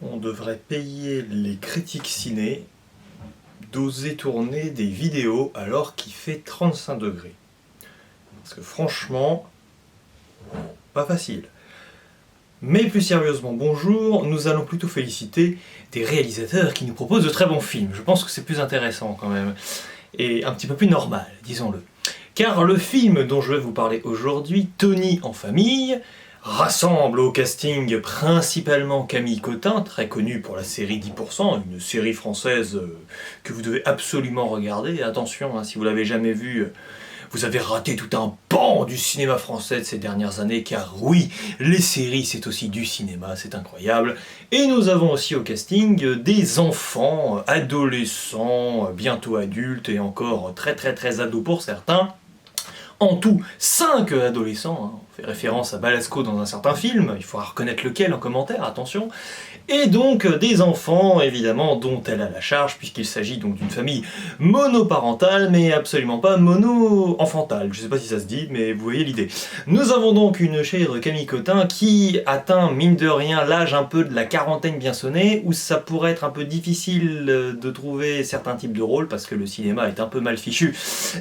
On devrait payer les critiques ciné d'oser tourner des vidéos alors qu'il fait 35 degrés. Parce que franchement, pas facile. Mais plus sérieusement, bonjour, nous allons plutôt féliciter des réalisateurs qui nous proposent de très bons films. Je pense que c'est plus intéressant quand même, et un petit peu plus normal, disons-le. Car le film dont je vais vous parler aujourd'hui, Tony en famille, rassemble au casting principalement Camille Cotin, très connue pour la série 10%, une série française que vous devez absolument regarder. Et attention, si vous l'avez jamais vue, vous avez raté tout un pan du cinéma français de ces dernières années, car oui, les séries c'est aussi du cinéma, c'est incroyable. Et nous avons aussi au casting des enfants, adolescents, bientôt adultes et encore très ados pour certains. En tout, 5 adolescents, on fait référence à Balasco dans un certain film, il faudra reconnaître lequel en commentaire, attention. Et donc des enfants, évidemment, dont elle a la charge, puisqu'il s'agit donc d'une famille monoparentale, mais absolument pas mono-enfantale. Je sais pas si ça se dit, mais vous voyez l'idée. Nous avons donc une chère Camille Cotin qui atteint, mine de rien, l'âge un peu de la quarantaine bien sonnée, où ça pourrait être un peu difficile de trouver certains types de rôles, parce que le cinéma est un peu mal fichu,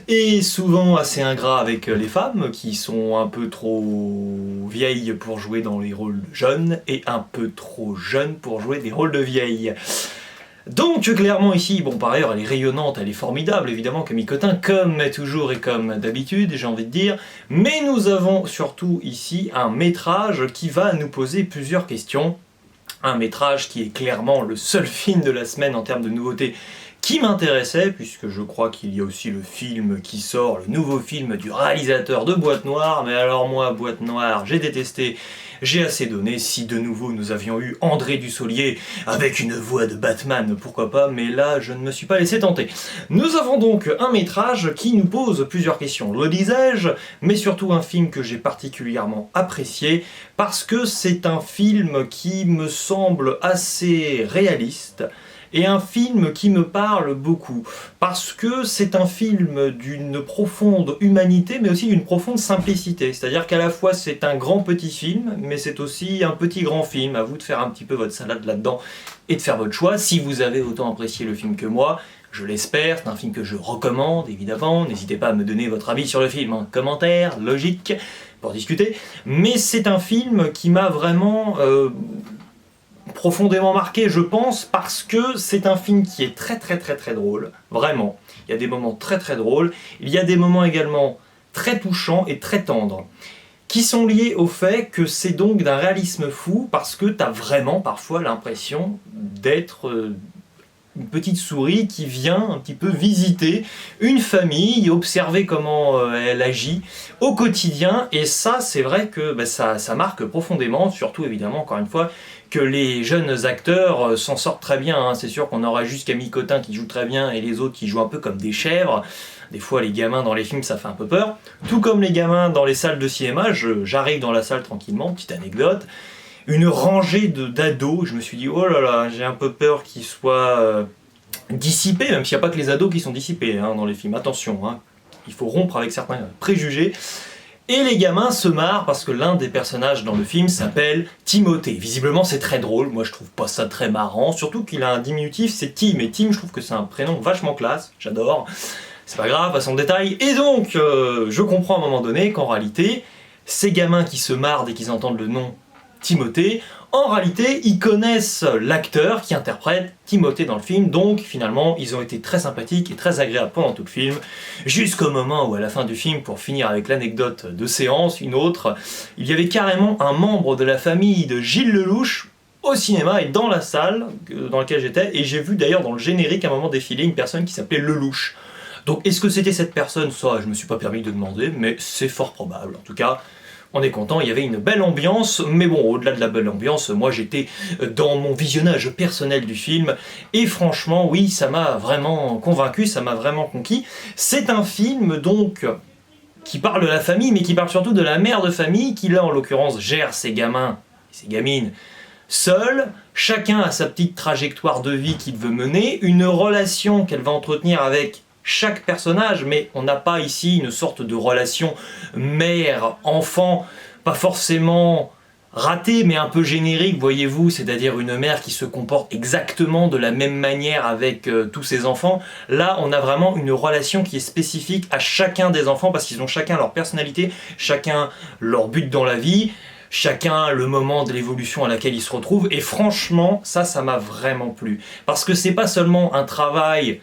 et souvent assez ingrat avec les femmes, qui sont un peu trop vieilles pour jouer dans les rôles de jeunes, et un peu trop jeunes pour jouer des rôles de vieilles. Donc clairement ici, bon par ailleurs elle est rayonnante, elle est formidable évidemment Camille Cotin, comme toujours et comme d'habitude j'ai envie de dire, mais nous avons surtout ici un métrage qui va nous poser plusieurs questions. Un métrage qui est clairement le seul film de la semaine en termes de nouveautés qui m'intéressait, puisque je crois qu'il y a aussi le film qui sort, le nouveau film du réalisateur de Boîte Noire, mais alors moi, Boîte Noire, j'ai détesté, j'ai assez donné. Si de nouveau nous avions eu André Dussolier avec une voix de Batman, pourquoi pas, mais là je ne me suis pas laissé tenter. Nous avons donc un métrage qui nous pose plusieurs questions, le disais-je, mais surtout un film que j'ai particulièrement apprécié, parce que c'est un film qui me semble assez réaliste, et un film qui me parle beaucoup, parce que c'est un film d'une profonde humanité, mais aussi d'une profonde simplicité. C'est-à-dire qu'à la fois c'est un grand petit film, mais c'est aussi un petit grand film. À vous de faire un petit peu votre salade là-dedans et de faire votre choix. Si vous avez autant apprécié le film que moi, je l'espère, c'est un film que je recommande, évidemment. N'hésitez pas à me donner votre avis sur le film en commentaire, logique, pour discuter. Mais c'est un film qui m'a vraiment profondément marqué, je pense, parce que c'est un film qui est très drôle, vraiment. Il y a des moments très drôles, il y a des moments également très touchants et très tendres, qui sont liés au fait que c'est donc d'un réalisme fou, parce que t'as vraiment parfois l'impression d'être une petite souris qui vient un petit peu visiter une famille, observer comment elle agit au quotidien, et ça c'est vrai que ça marque profondément, surtout évidemment encore une fois que les jeunes acteurs s'en sortent très bien, c'est sûr qu'on aura juste Camille Cotin qui joue très bien et les autres qui jouent un peu comme des chèvres. Des fois les gamins dans les films ça fait un peu peur, tout comme les gamins dans les salles de cinéma. J'arrive dans la salle tranquillement, petite anecdote, une rangée d'ados, je me suis dit oh là là, j'ai un peu peur qu'ils soient dissipés, même s'il n'y a pas que les ados qui sont dissipés dans les films, attention, il faut rompre avec certains préjugés. Et les gamins se marrent parce que l'un des personnages dans le film s'appelle Timothée. Visiblement c'est très drôle, moi je trouve pas ça très marrant, surtout qu'il a un diminutif, c'est Tim, et Tim je trouve que c'est un prénom vachement classe, j'adore. C'est pas grave, passons au détail. Et donc, je comprends à un moment donné qu'en réalité, ces gamins qui se marrent dès qu'ils entendent le nom Timothée, en réalité, ils connaissent l'acteur qui interprète Timothée dans le film, donc finalement, ils ont été très sympathiques et très agréables pendant tout le film, jusqu'au moment où, à la fin du film, pour finir avec l'anecdote de séance, une autre, il y avait carrément un membre de la famille de Gilles Lelouch au cinéma et dans la salle dans laquelle j'étais, et j'ai vu d'ailleurs dans le générique à un moment défiler une personne qui s'appelait Lelouch. Donc est-ce que c'était cette personne? Ça, je me suis pas permis de demander, mais c'est fort probable. En tout cas, on est content, il y avait une belle ambiance, mais bon, au-delà de la belle ambiance, moi j'étais dans mon visionnage personnel du film, et franchement, oui, ça m'a vraiment convaincu, ça m'a vraiment conquis. C'est un film, donc, qui parle de la famille, mais qui parle surtout de la mère de famille, qui là, en l'occurrence, gère ses gamins, ses gamines, seule, chacun a sa petite trajectoire de vie qu'il veut mener, une relation qu'elle va entretenir avec chaque personnage, mais on n'a pas ici une sorte de relation mère-enfant, pas forcément raté mais un peu générique, voyez-vous, c'est-à-dire une mère qui se comporte exactement de la même manière avec tous ses enfants. Là, on a vraiment une relation qui est spécifique à chacun des enfants parce qu'ils ont chacun leur personnalité, chacun leur but dans la vie, chacun le moment de l'évolution à laquelle ils se retrouvent. Et franchement, ça m'a vraiment plu. Parce que c'est pas seulement un travail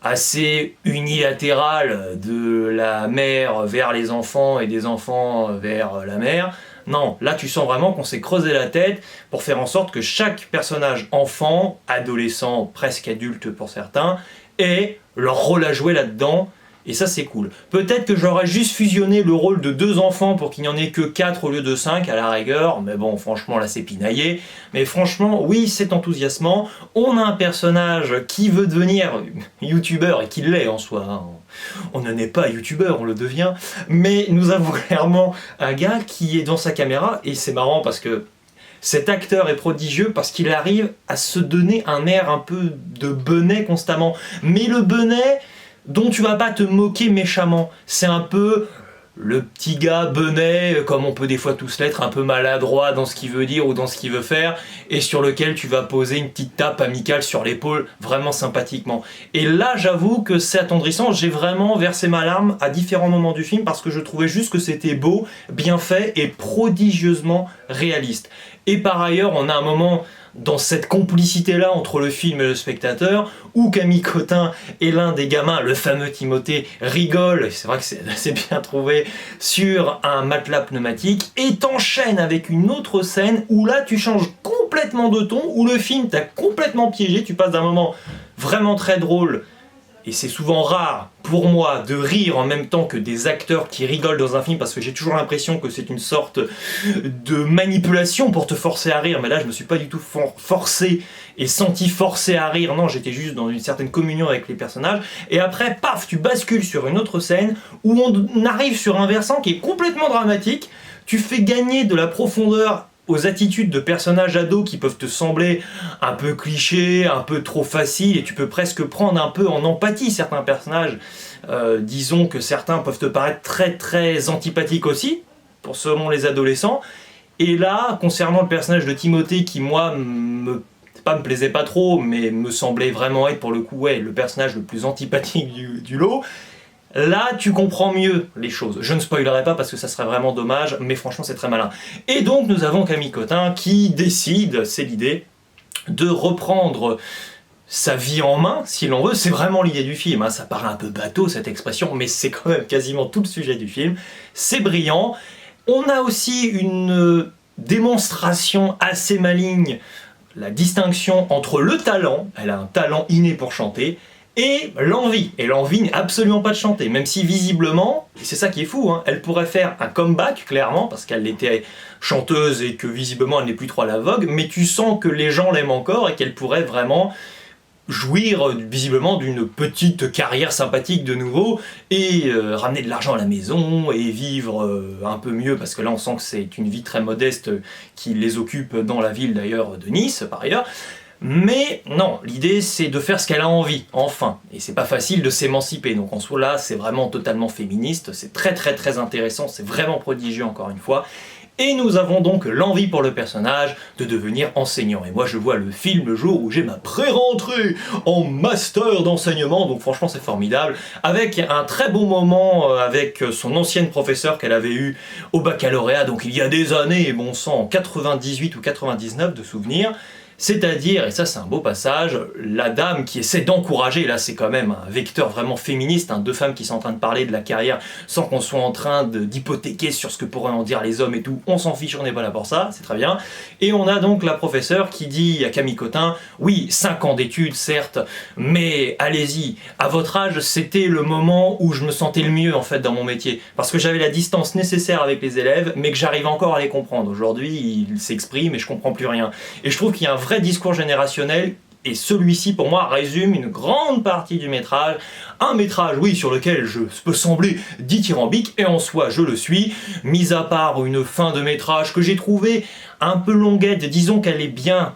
assez unilatéral de la mère vers les enfants et des enfants vers la mère. Non, là tu sens vraiment qu'on s'est creusé la tête pour faire en sorte que chaque personnage enfant, adolescent, presque adulte pour certains, ait leur rôle à jouer là-dedans. Et ça c'est cool. Peut-être que j'aurais juste fusionné le rôle de 2 enfants pour qu'il n'y en ait que 4 au lieu de 5 à la rigueur, mais bon franchement là c'est pinaillé. Mais franchement oui c'est enthousiasmant, on a un personnage qui veut devenir youtubeur et qui l'est en soi, hein. On n'en est pas youtubeur, on le devient, mais nous avons clairement un gars qui est dans sa caméra et c'est marrant parce que cet acteur est prodigieux parce qu'il arrive à se donner un air un peu de benet constamment, mais le benet dont tu vas pas te moquer méchamment. C'est un peu le petit gars benet, comme on peut des fois tous l'être, un peu maladroit dans ce qu'il veut dire ou dans ce qu'il veut faire, et sur lequel tu vas poser une petite tape amicale sur l'épaule, vraiment sympathiquement. Et là, j'avoue que c'est attendrissant, j'ai vraiment versé ma larme à différents moments du film, parce que je trouvais juste que c'était beau, bien fait et prodigieusement réaliste. Et par ailleurs, on a un moment dans cette complicité-là entre le film et le spectateur, où Camille Cotin et l'un des gamins, le fameux Timothée, rigole, c'est vrai que c'est assez bien trouvé, sur un matelas pneumatique, et t'enchaînes avec une autre scène où là tu changes complètement de ton, où le film t'a complètement piégé, tu passes d'un moment vraiment très drôle, et c'est souvent rare pour moi de rire en même temps que des acteurs qui rigolent dans un film parce que j'ai toujours l'impression que c'est une sorte de manipulation pour te forcer à rire, mais là je me suis pas du tout forcé et senti forcé à rire, non j'étais juste dans une certaine communion avec les personnages, et après paf tu bascules sur une autre scène où on arrive sur un versant qui est complètement dramatique, tu fais gagner de la profondeur aux attitudes de personnages ados qui peuvent te sembler un peu clichés, un peu trop faciles, et tu peux presque prendre un peu en empathie certains personnages. Disons que certains peuvent te paraître très très antipathiques aussi, selon les adolescents. Et là, concernant le personnage de Timothée, qui moi me plaisait pas trop, mais me semblait vraiment être pour le coup le personnage le plus antipathique du lot, là, tu comprends mieux les choses. Je ne spoilerai pas parce que ça serait vraiment dommage, mais franchement, c'est très malin. Et donc, nous avons Camille Cotin qui décide, c'est l'idée, de reprendre sa vie en main, si l'on veut. C'est vraiment l'idée du film, hein. Ça paraît un peu bateau, cette expression, mais c'est quand même quasiment tout le sujet du film. C'est brillant. On a aussi une démonstration assez maligne, la distinction entre le talent, elle a un talent inné pour chanter, et l'envie. Et l'envie n'est absolument pas de chanter, même si visiblement, et c'est ça qui est fou, hein, elle pourrait faire un comeback, clairement, parce qu'elle était chanteuse et que visiblement elle n'est plus trop à la vogue, mais tu sens que les gens l'aiment encore et qu'elle pourrait vraiment jouir visiblement d'une petite carrière sympathique de nouveau et ramener de l'argent à la maison et vivre un peu mieux, parce que là on sent que c'est une vie très modeste qui les occupe dans la ville d'ailleurs de Nice par ailleurs. Mais non, l'idée c'est de faire ce qu'elle a envie, enfin. Et c'est pas facile de s'émanciper, donc en soi là c'est vraiment totalement féministe, c'est très très très intéressant, c'est vraiment prodigieux encore une fois. Et nous avons donc l'envie pour le personnage de devenir enseignant. Et moi je vois le film le jour où j'ai ma pré-rentrée en master d'enseignement, donc franchement c'est formidable, avec un très bon moment avec son ancienne professeure qu'elle avait eue au baccalauréat, donc il y a des années, bon sang, en 98 ou 99 de souvenirs. C'est-à-dire, et ça c'est un beau passage, la dame qui essaie d'encourager, là c'est quand même un vecteur vraiment féministe, hein, 2 femmes qui sont en train de parler de la carrière sans qu'on soit en train d'hypothéquer sur ce que pourraient en dire les hommes et tout, on s'en fiche, on n'est pas là pour ça, c'est très bien. Et on a donc la professeure qui dit à Camille Cotin, oui, 5 ans d'études certes, mais allez-y, à votre âge c'était le moment où je me sentais le mieux en fait dans mon métier, parce que j'avais la distance nécessaire avec les élèves, mais que j'arrive encore à les comprendre. Aujourd'hui, ils s'expriment et je comprends plus rien. Et je trouve qu'il y a un vrai discours générationnel, et celui-ci pour moi résume une grande partie du métrage, un métrage oui sur lequel je peux sembler dithyrambique, et en soi je le suis, mis à part une fin de métrage que j'ai trouvé un peu longuette, disons qu'elle est bien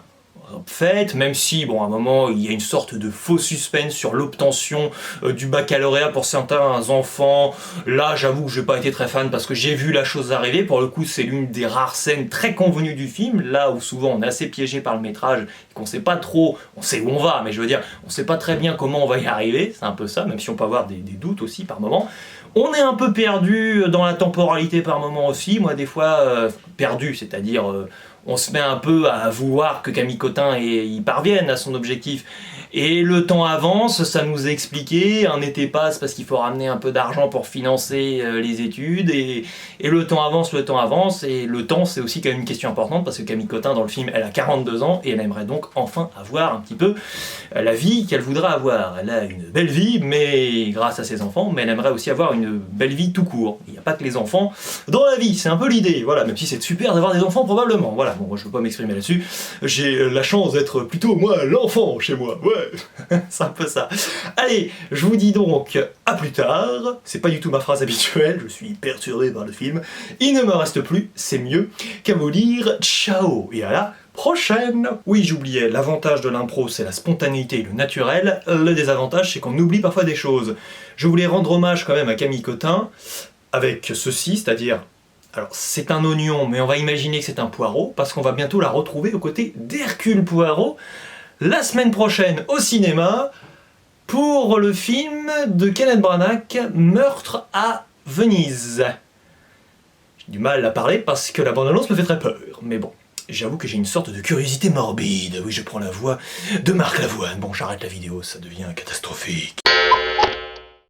faite, même si, bon, à un moment, il y a une sorte de faux suspense sur l'obtention du baccalauréat pour certains enfants. Là, j'avoue que j'ai pas été très fan parce que j'ai vu la chose arriver. Pour le coup, c'est l'une des rares scènes très convenues du film, là où souvent on est assez piégé par le métrage, et qu'on sait pas trop, on sait où on va, mais je veux dire, on sait pas très bien comment on va y arriver, c'est un peu ça, même si on peut avoir des doutes aussi par moment. On est un peu perdu dans la temporalité par moment aussi, moi des fois, perdu, c'est-à-dire on se met un peu à vouloir que Camille Cottin y parvienne à son objectif. Et le temps avance, ça nous est expliqué, un été passe parce qu'il faut ramener un peu d'argent pour financer les études, et le temps avance, et le temps c'est aussi quand même une question importante, parce que Camille Cottin dans le film, elle a 42 ans, et elle aimerait donc enfin avoir un petit peu la vie qu'elle voudrait avoir. Elle a une belle vie, mais grâce à ses enfants, mais elle aimerait aussi avoir une belle vie tout court. Il n'y a pas que les enfants dans la vie, c'est un peu l'idée, voilà, même si c'est super d'avoir des enfants probablement, voilà, bon moi je ne veux pas m'exprimer là-dessus, j'ai la chance d'être plutôt moi l'enfant chez moi, ouais. C'est un peu ça. Allez, je vous dis donc à plus tard. C'est pas du tout ma phrase habituelle, je suis perturbé par le film. Il ne me reste plus, c'est mieux, qu'à vous dire ciao et à la prochaine. Oui, j'oubliais, l'avantage de l'impro c'est la spontanéité et le naturel. Le désavantage c'est qu'on oublie parfois des choses. Je voulais rendre hommage quand même à Camille Cottin avec ceci, c'est-à-dire, alors c'est un oignon, mais on va imaginer que c'est un poireau, parce qu'on va bientôt la retrouver aux côtés d'Hercule Poirot la semaine prochaine au cinéma pour le film de Kenneth Branagh, Meurtre à Venise. J'ai du mal à parler parce que la bande-annonce me fait très peur, mais bon, j'avoue que j'ai une sorte de curiosité morbide. Oui, je prends la voix de Marc Lavoine. Bon, j'arrête la vidéo, ça devient catastrophique.